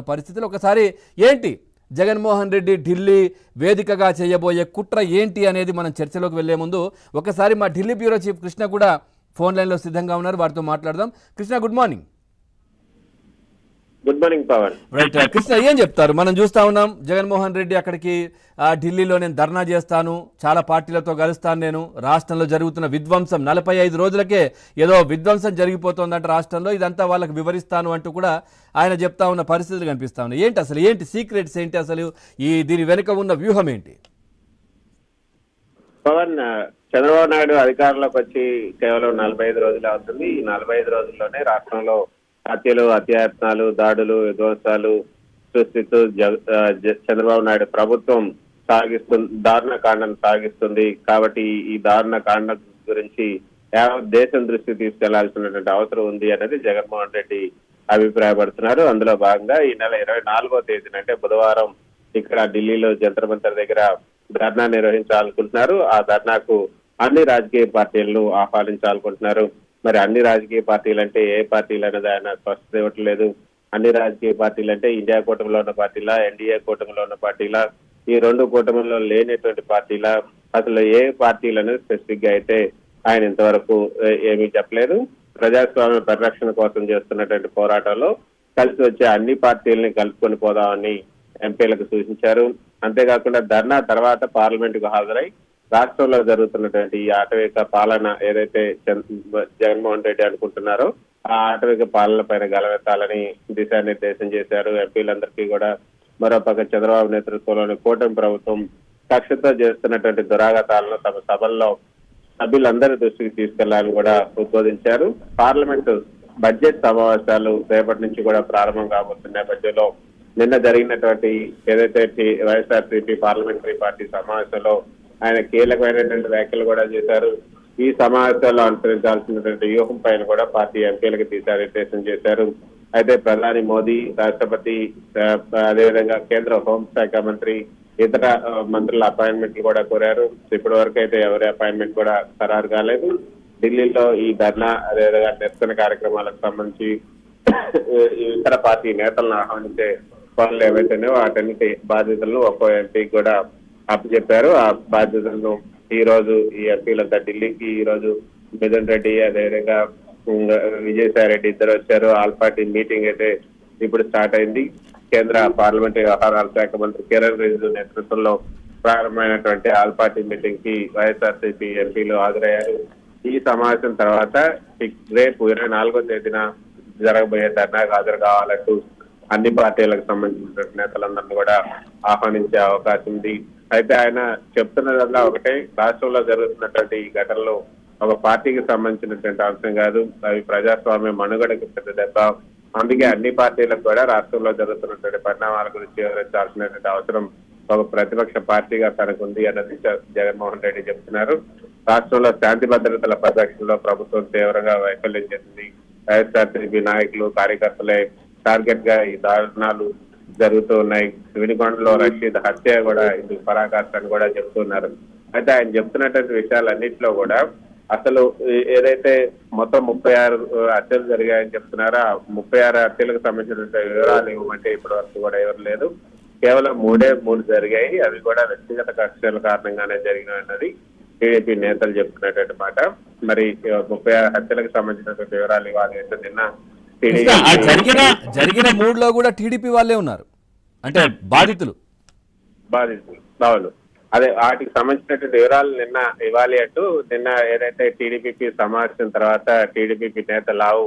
పరిస్థితులు ఒకసారి ఏంటి జగన్మోహన్ రెడ్డి ఢిల్లీ వేదికగా చేయబోయే కుట్ర ఏంటి అనేది మనం చర్చలోకి వెళ్లే ముందు ఒకసారి మా ఢిల్లీ బ్యూరో చీఫ్ కృష్ణ కూడా ఫోన్ లైన్ లో సిద్ధంగా ఉన్నారు, వారితో మాట్లాడదాం. Krishna, good morning. Good morning Pavan. Right Krishna, ఏం చెప్తారు? మనం చూస్తా ఉన్నాం జగన్మోహన్ రెడ్డి అక్కడికి ఢిల్లీలో నేను ధర్నా చేస్తాను, చాలా పార్టీలతో కలుస్తాను, నేను రాష్ట్రంలో జరుగుతున్న విధ్వంసం 45 రోజులకే ఏదో విధ్వంసం జరిగిపోతుందంట రాష్ట్రంలో, ఇదంతా వాళ్ళకి వివరిస్తాను అంటూ కూడా ఆయన చెప్తా ఉన్న పరిస్థితులు కనిపిస్తా ఉన్నాయి. ఏంటి అసలు, ఏంటి సీక్రెట్స్ ఏంటి, అసలు దీని వెనుక ఉన్న వ్యూహం ఏంటి? పవన్, చంద్రబాబు నాయుడు అధికారంలోకి వచ్చి కేవలం 45 రోజులు అవుతుంది. ఈ 45 రోజుల్లోనే రాష్ట్రంలో హత్యలు, అత్యాయత్నాలు, దాడులు, విధ్వంసాలు సృష్టిస్తూ చంద్రబాబు నాయుడు ప్రభుత్వం దారుణ కాండను సాగిస్తుంది. కాబట్టి ఈ దారుణ కాండ గురించి యావత్ దేశం దృష్టికి తీసుకెళ్లాల్సినటువంటి అవసరం ఉంది అనేది జగన్మోహన్ రెడ్డి అభిప్రాయపడుతున్నారు. అందులో భాగంగా ఈ నెల 24వ తేదీన అంటే బుధవారం ఇక్కడ ఢిల్లీలో జంతర్ మంతర్ దగ్గర ధర్నా నిర్వహించాలనుకుంటున్నారు. ఆ ధర్నాకు అన్ని రాజకీయ పార్టీలను ఆహ్వానించాలనుకుంటున్నారు. మరి అన్ని రాజకీయ పార్టీలు అంటే ఏ పార్టీలు అనేది ఆయన స్పష్టత ఇవ్వట్లేదు. అన్ని రాజకీయ పార్టీలు అంటే ఇండియా కూటమిలో ఉన్న పార్టీలా, ఎన్డీఏ కూటమిలో ఉన్న పార్టీలా, ఈ రెండు కూటమిలో లేనటువంటి పార్టీలా, అసలు ఏ పార్టీలు అనేది స్పెసిఫిక్ గా అయితే ఆయన ఇంతవరకు ఏమీ చెప్పలేదు. ప్రజాస్వామ్య పరిరక్షణ కోసం చేస్తున్నటువంటి పోరాటంలో కలిసి వచ్చే అన్ని పార్టీలని కలుపుకొని పోదామని ఎంపీలకు సూచించారు. అంతేకాకుండా ధర్నా తర్వాత పార్లమెంట్ కు హాజరై రాష్ట్రంలో జరుగుతున్నటువంటి ఈ ఆటవిక పాలన ఏదైతే జగన్మోహన్ రెడ్డి అనుకుంటున్నారో ఆ ఆటవిక పాలన పైన గలవెత్తాలని దిశానిర్దేశం చేశారు. ఎంపీలందరికీ కూడా మరోపక్క చంద్రబాబు నేతృత్వంలోని కూటమి ప్రభుత్వం కక్షతో చేస్తున్నటువంటి దురాఘాతాలను తమ సభల్లో సభ్యులందరి దృష్టికి తీసుకెళ్లాలని కూడా ఉద్బోధించారు. పార్లమెంటు బడ్జెట్ సమావేశాలు రేపటి నుంచి కూడా ప్రారంభం కాబోతున్న నేపథ్యంలో నిన్న జరిగినటువంటి ఏదైతే వైఎస్ఆర్సీపీ పార్లమెంటరీ పార్టీ సమావేశంలో ఆయన కీలకమైనటువంటి వ్యాఖ్యలు కూడా చేశారు. ఈ సమావేశాల్లో అనుసరించాల్సినటువంటి వ్యూహం పైన కూడా పార్టీ ఎంపీలకు దిశానిర్దేశం చేశారు. అయితే ప్రధాని మోదీ, రాష్ట్రపతి, అదేవిధంగా కేంద్ర హోంశాఖ మంత్రి, ఇతర మంత్రుల అపాయింట్మెంట్లు కూడా కోరారు. ఇప్పటి వరకు అయితే ఎవరి అపాయింట్మెంట్ కూడా ఖరారు కాలేదు. ఢిల్లీలో ఈ ధర్నా అదేవిధంగా నిరసన కార్యక్రమాలకు సంబంధించి ఇతర పార్టీ నేతలను ఆహ్వానించే పనులు ఏవైతేనో వాటన్నిటి బాధ్యతలను ఒక్కో ఎంపీకి కూడా అప్పచెప్పారు. ఆ బాధ్యతలను ఈ రోజు ఈ ఎంపీలంతా ఢిల్లీకి ఈ రోజు మిథున్ రెడ్డి అదేవిధంగా విజయసాయి రెడ్డి ఇద్దరు వచ్చారు. ఆల్ పార్టీ మీటింగ్ అయితే ఇప్పుడు స్టార్ట్ అయింది. కేంద్ర పార్లమెంటరీ వ్యవహారాల శాఖ మంత్రి కిరణ్ రిజిజు నేతృత్వంలో ప్రారంభమైనటువంటి ఆల్ పార్టీ మీటింగ్ కి వైఎస్ఆర్సీపీ ఎంపీలు హాజరయ్యారు. ఈ సమావేశం తర్వాత రేపు 24వ తేదీన జరగబోయే ధర్నాకు హాజరు కావాలంటూ అన్ని పార్టీలకు సంబంధించిన నేతలందరినీ కూడా ఆహ్వానించే అవకాశం ఉంది. అయితే ఆయన చెప్తున్నదల్లా ఒకటే, రాష్ట్రంలో జరుగుతున్నటువంటి ఈ ఘటనలు ఒక పార్టీకి సంబంధించినటువంటి అంశం కాదు, అవి ప్రజాస్వామ్య మనుగడకి పెద్ద దెబ్బ. అందుకే అన్ని పార్టీలకు కూడా రాష్ట్రంలో జరుగుతున్నటువంటి పరిణామాల గురించి వివరించాల్సినటువంటి అవసరం ఒక ప్రతిపక్ష పార్టీగా తనకుంది అన్నది జగన్మోహన్ రెడ్డి చెప్తున్నారు. రాష్ట్రంలో శాంతి భద్రతల పరిరక్షణలో ప్రభుత్వం తీవ్రంగా వైఫల్యం చేసింది. వైఎస్ఆర్సీపీ నాయకులు, కార్యకర్తలే టార్గెట్ గా ఈ దారుణాలు జరుగుతూ ఉన్నాయి. వినుకొండలో రషీద్ హత్య కూడా ఇందుకు పరాకాష్ఠని కూడా చెప్తున్నారు. అయితే ఆయన చెప్తున్నటువంటి విషయాలన్నింటిలో కూడా అసలు ఏదైతే మొత్తం 36 హత్యలు జరిగాయని చెప్తున్నారో ఆ 36 హత్యలకు సంబంధించిన వివరాలు ఇవ్వమంటే ఇప్పటి వరకు కూడా ఎవరు లేదు. కేవలం 3 జరిగాయి, అవి కూడా వ్యక్తిగత కక్షల కారణంగానే జరిగినది టీడీపీ నేతలు చెప్తున్నటువంటి మాట. మరి 36 హత్యలకు సంబంధించినటువంటి వివరాలు ఇవ్వాలి అంటే నిన్న జరిగిన 3లో కూడా టీడీపీ వాళ్ళే ఉన్నారు, అంటే బాధితులు. అవును, అదే వాటికి సంబంధించినటువంటి వివరాలు నిన్న ఇవ్వాలి అంటూ నిన్న ఏదైతే టీడీపీ సమావేశం తర్వాత టీడీపీ నేత లావు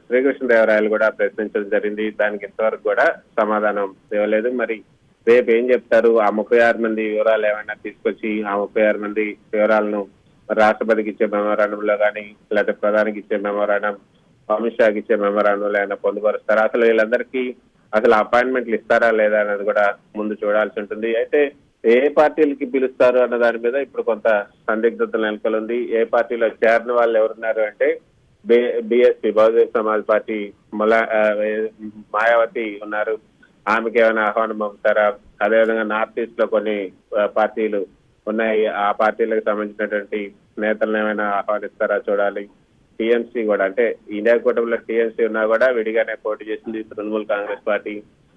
శ్రీకృష్ణదేవరాయలు కూడా ప్రశ్నించడం జరిగింది. దానికి ఇంతవరకు కూడా సమాధానం ఇవ్వలేదు. మరి రేపు ఏం చెప్తారు? ఆ 36 మంది వివరాలు ఏమైనా తీసుకొచ్చి ఆ 36 మంది వివరాలను రాష్ట్రపతికి ఇచ్చే మెమోరాండంలో కానీ లేకపోతే ప్రధానికి ఇచ్చే మెమోరాండం, అమిత్ షాకి ఇచ్చే మెమోరాండంలో అయినా పొందుపరుస్తారు. అసలు వీళ్ళందరికీ అసలు అపాయింట్మెంట్లు ఇస్తారా లేదా అనేది కూడా ముందు చూడాల్సి ఉంటుంది. అయితే ఏ పార్టీలకి పిలుస్తారు అన్న దాని మీద ఇప్పుడు కొంత సందిగ్ధత నెలకొంది. ఏ పార్టీలో చేరిన వాళ్ళు ఎవరున్నారు అంటే బీఎస్పీ బహుజన్ సమాజ్ పార్టీ మాయావతి ఉన్నారు. ఆమెకి ఏమైనా ఆహ్వానం పంపుతారా? అదేవిధంగా నార్త్ ఈస్ట్ లో కొన్ని పార్టీలు ఉన్నాయి, ఆ పార్టీలకు సంబంధించినటువంటి నేతలను ఏమైనా ఆహ్వానిస్తారా చూడాలి. టీఎంసీ కూడా, అంటే ఇండియా కూటమిలో టీఎంసీ ఉన్నా కూడా విడిగానే పోటీ చేసింది తృణమూల్ కాంగ్రెస్ పార్టీ.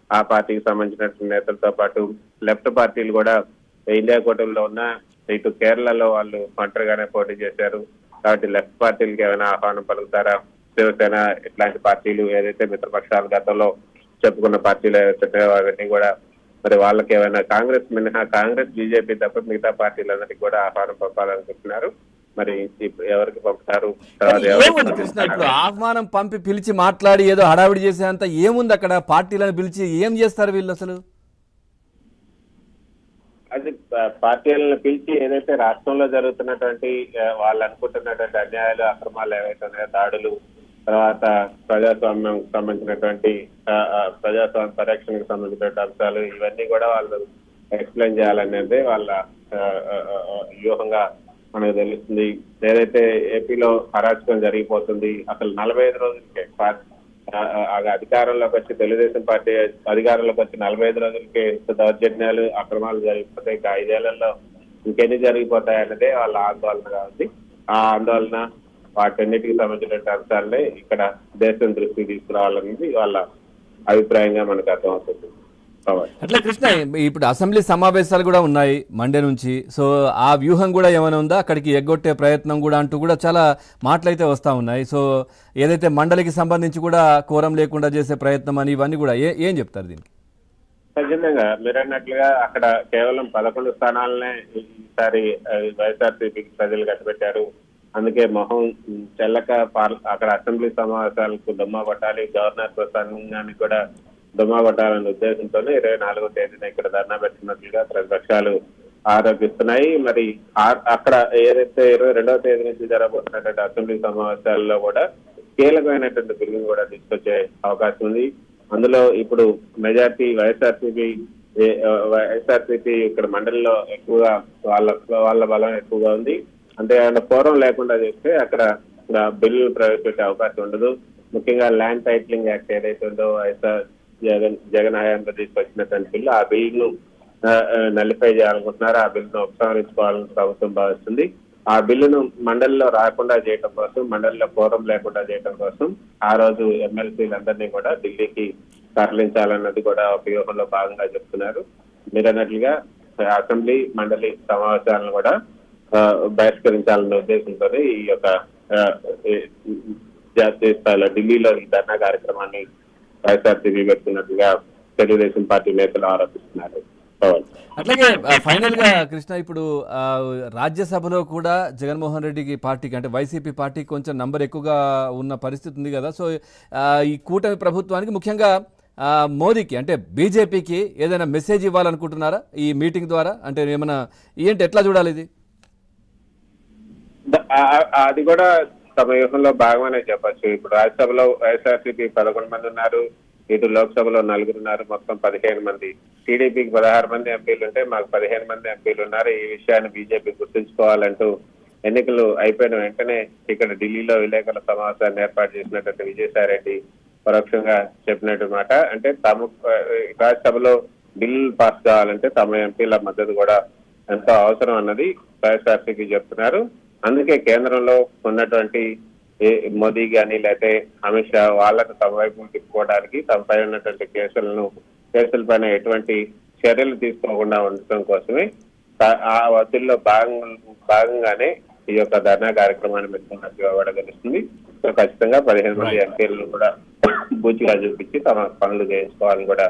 ఆ పార్టీకి సంబంధించిన నేతలతో పాటు లెఫ్ట్ పార్టీలు కూడా ఇండియా కూటమిలో ఉన్న ఇటు కేరళలో వాళ్ళు ఒంటరిగానే పోటీ చేశారు. కాబట్టి లెఫ్ట్ పార్టీలకి ఏమైనా ఆహ్వానం పలుకుతారా? శివసేన ఇట్లాంటి పార్టీలు ఏదైతే మిత్రపక్షాలు గతంలో చెప్పుకున్న పార్టీలు ఏవైతే అవన్నీ కూడా మరి వాళ్ళకి ఏమైనా కాంగ్రెస్ మినహా కాంగ్రెస్ బీజేపీ తప్ప మిగతా పార్టీలందరికీ కూడా ఆహ్వానం పంపాలనుకుంటున్నారు. మరి ఎవరికి పంపుతారు? ఏముంది కృష్ణ, ఇప్పుడు ఆహ్వానం పంపి పిలిచి మాట్లాడి ఏదో హడావిడి చేసేంత ఏముంది అక్కడ? పార్టీలను పిలిచి ఏం చేస్తారు వీళ్ళు అసలు? అది పార్టీలను పిలిచి ఏదైతే రాష్ట్రంలో జరుగుతున్నటువంటి వాళ్ళు అనుకుంటున్నటువంటి అన్యాయాలు, అక్రమాలు ఏవైతే ఉన్నాయో, దాడులు, తర్వాత ప్రజాస్వామ్యం సంబంధించినటువంటి ప్రజాస్వామ్య పరిరక్షణకు సంబంధించిన అంశాలు, ఇవన్నీ కూడా వాళ్ళు ఎక్స్ప్లెయిన్ చేయాలనేది వాళ్ళ వ్యూహంగా మనకు తెలుస్తుంది. ఏదైతే ఏపీలో అరాచకం జరిగిపోతుంది, అసలు 45 రోజులకే అధికారంలోకి వచ్చి తెలుగుదేశం పార్టీ అధికారంలోకి వచ్చి 45 రోజులకే ఇంత దౌర్జన్యాలు, అక్రమాలు జరిగిపోతాయి, ఇంకా 5 ఏళ్లలో ఇంకెన్ని జరిగిపోతాయి అన్నదే వాళ్ళ ఆందోళనగా ఉంది. ఆ ఆందోళన వాటన్నిటికి సంబంధించిన అంశాలనే ఇక్కడ దేశం దృష్టికి తీసుకురావాలనేది వాళ్ళ అభిప్రాయంగా మనకు అర్థమవుతుంది. అట్లా కృష్ణ, ఇప్పుడు అసెంబ్లీ సమావేశాలు కూడా ఉన్నాయి మండే నుంచి. సో ఆ వ్యూహం కూడా ఏమైనా ఉందా? అక్కడికి ఎగ్గొట్టే ప్రయత్నం కూడా అంటూ కూడా చాలా మాటలైతే వస్తూ ఉన్నాయి. సో ఏదైతే మండలికి సంబంధించి కూడా కోరం లేకుండా చేసే ప్రయత్నం అని ఇవన్నీ కూడా ఏం చెప్తారు దీనికి? ఖచ్చితంగా మీరు అన్నట్లుగా అక్కడ కేవలం 11 స్థానాలనే ఈసారి వైఎస్ఆర్సీపీకి ప్రజలు కట్టబెట్టారు. అందుకే మొహం చెల్లక అక్కడ అసెంబ్లీ సమావేశాలకు దుమ్మా కొట్టాలి, గవర్నర్ ప్రసంగానికి కూడా దుమ్మా కొట్టాలనే ఉద్దేశంతోనే 24వ తేదీన ఇక్కడ ధర్నా పెట్టినట్లుగా ప్రతిపక్షాలు ఆరోపిస్తున్నాయి. మరి అక్కడ ఏదైతే 22వ తేదీ నుంచి జరగబోతున్నటువంటి అసెంబ్లీ సమావేశాల్లో కూడా కీలకమైనటువంటి బిల్లును కూడా తీసుకొచ్చే అవకాశం ఉంది. అందులో ఇప్పుడు మెజార్టీ వైఎస్ఆర్సీపీ ఇక్కడ మండలిలో ఎక్కువగా వాళ్ళ బలం ఎక్కువగా ఉంది. అంతేకాకుండా పూర్వం లేకుండా చేస్తే అక్కడ బిల్లులు ప్రవేశపెట్టే అవకాశం ఉండదు. ముఖ్యంగా ల్యాండ్ టైటిలింగ్ యాక్ట్ ఏదైతే ఉందో వైఎస్ఆర్ జగన్ హయాంలో తీసుకొచ్చినటువంటి బిల్లు, ఆ బిల్లును నలిఫై చేయాలనుకుంటున్నారు. ఆ బిల్లును ఉపసంహరించుకోవాలని ప్రభుత్వం భావిస్తుంది. ఆ బిల్లును మండలిలో రాకుండా చేయడం కోసం, మండలిలో కోరం లేకుండా చేయడం కోసం ఆ రోజు ఎమ్మెల్సీలందరినీ కూడా ఢిల్లీకి తరలించాలన్నది కూడా ఒక వ్యూహంలో భాగంగా చెప్తున్నారు. మీరు అన్నట్లుగా అసెంబ్లీ మండలి సమావేశాలను కూడా బహిష్కరించాలన్న ఉద్దేశంతో ఈ యొక్క జాతీయ స్థాయిలో ఢిల్లీలో ఈ ధర్నా కార్యక్రమాన్ని వైఎస్ఆర్సీపీ పెడుతున్నట్టుగా తెలుగుదేశం పార్టీ నేతలు ఆరోపిస్తున్నారు. అట్లాగే ఫైనల్ గా కృష్ణ, ఇప్పుడు రాజ్యసభలో కూడా జగన్మోహన్ రెడ్డికి పార్టీకి అంటే వైసీపీ పార్టీకి కొంచెం నంబర్ ఎక్కువగా ఉన్న పరిస్థితి ఉంది కదా. సో ఈ కూటమి ప్రభుత్వానికి ముఖ్యంగా మోదీకి అంటే బీజేపీకి ఏదైనా మెసేజ్ ఇవ్వాలనుకుంటున్నారా ఈ మీటింగ్ ద్వారా? అంటే ఏమైనా ఏంటి, ఎట్లా చూడాలి ఇది? అది కూడా తమ వ్యూహంలో భాగమనే చెప్పచ్చు. ఇప్పుడు రాజ్యసభలో వైఎస్ఆర్సీపీ 11 మంది ఉన్నారు, ఇటు లోక్సభలో 4 ఉన్నారు, మొత్తం 15 మంది. టీడీపీకి 16 మంది ఎంపీలు ఉంటే మాకు 15 మంది ఎంపీలు ఉన్నారు. ఈ విషయాన్ని బీజేపీ గుర్తుంచుకోవాలంటూ ఎన్నికలు అయిపోయిన వెంటనే ఇక్కడ ఢిల్లీలో విలేకరుల సమావేశాన్ని ఏర్పాటు చేసినటువంటి విజయసాయిరెడ్డి పరోక్షంగా చెప్పినట్టు మాట. అంటే రాజ్యసభలో బిల్లు పాస్ కావాలంటే తమ ఎంపీల మద్దతు కూడా ఎంతో అవసరం అన్నది వైఎస్ఆర్సీపీ చెప్తున్నారు. అందుకే కేంద్రంలో ఉన్నటువంటి మోదీ గాని లేకపోతే అమిత్ షా వాళ్ళకు తమ వైపు తిప్పుకోవడానికి తమపై ఉన్నటువంటి కేసులపైన ఎటువంటి చర్యలు తీసుకోకుండా ఉండటం కోసమే ఆ ఒత్తిడిలో భాగంగానే ఈ యొక్క ధర్నా కార్యక్రమాన్ని పెట్టుకున్నట్టుగా కూడా తెలుస్తుంది. సో ఖచ్చితంగా 15 మంది ఎంపీలను కూడా బూచిగా చూపించి తమ పనులు చేయించుకోవాలని కూడా